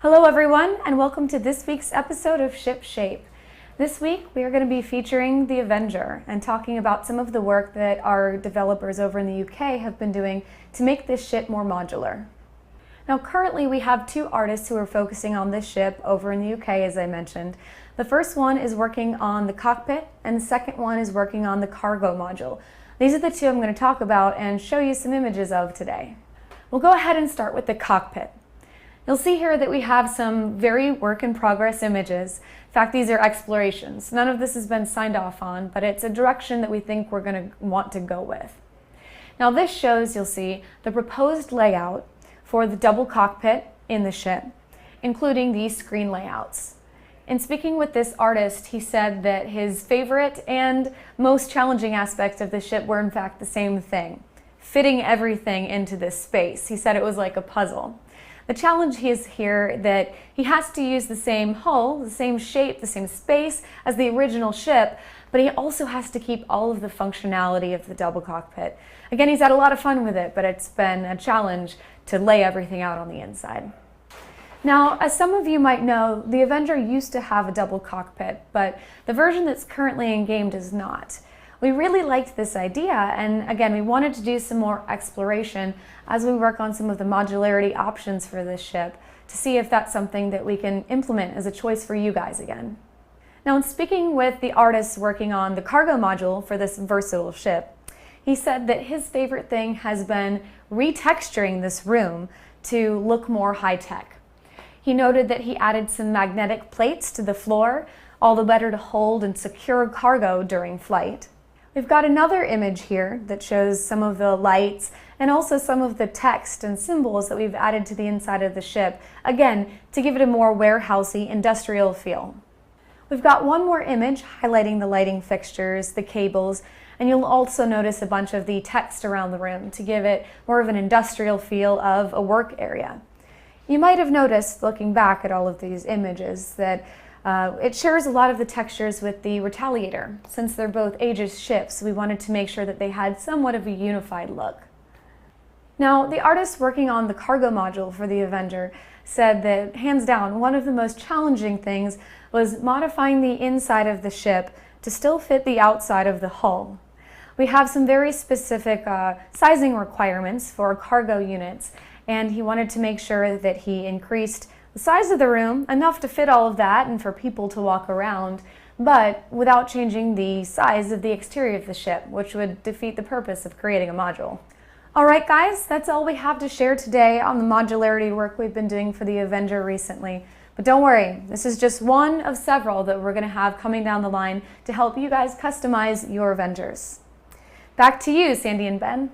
Hello everyone, and welcome to this week's episode of Ship Shape. This week we are going to be featuring the Avenger and talking about some of the work that our developers over in the UK have been doing to make this ship more modular. Now currently we have two artists who are focusing on this ship over in the UK, as I mentioned. The first one is working on the cockpit and the second one is working on the cargo module. These are the two I'm going to talk about and show you some images of today. We'll go ahead and start with the cockpit. You'll see here that we have some very work-in-progress images. In fact, these are explorations. None of this has been signed off on, but it's a direction that we think we're going to want to go with. Now this shows, you'll see, the proposed layout for the double cockpit in the ship, including these screen layouts. In speaking with this artist, he said that his favorite and most challenging aspects of the ship were in fact the same thing, fitting everything into this space. He said it was like a puzzle. The challenge is here that he has to use the same hull, the same shape, the same space as the original ship, but he also has to keep all of the functionality of the double cockpit. Again, he's had a lot of fun with it, but it's been a challenge to lay everything out on the inside. Now, as some of you might know, the Avenger used to have a double cockpit, but the version that's currently in game does not. We really liked this idea, and again, we wanted to do some more exploration as we work on some of the modularity options for this ship to see if that's something that we can implement as a choice for you guys again. Now, in speaking with the artists working on the cargo module for this versatile ship, he said that his favorite thing has been retexturing this room to look more high-tech. He noted that he added some magnetic plates to the floor, all the better to hold and secure cargo during flight. We've got another image here that shows some of the lights and also some of the text and symbols that we've added to the inside of the ship, again, to give it a more warehousey, industrial feel. We've got one more image highlighting the lighting fixtures, the cables, and you'll also notice a bunch of the text around the room to give it more of an industrial feel of a work area. You might have noticed, looking back at all of these images, that it shares a lot of the textures with the Retaliator. Since they're both Aegis ships, we wanted to make sure that they had somewhat of a unified look. Now, the artist working on the cargo module for the Avenger said that, hands down, one of the most challenging things was modifying the inside of the ship to still fit the outside of the hull. We have some very specific sizing requirements for cargo units, and he wanted to make sure that he increased the size of the room enough to fit all of that and for people to walk around, but without changing the size of the exterior of the ship, which would defeat the purpose of creating a module. Alright guys, that's all we have to share today on the modularity work we've been doing for the Avenger recently. But don't worry, this is just one of several that we're going to have coming down the line to help you guys customize your Avengers. Back to you, Sandy and Ben.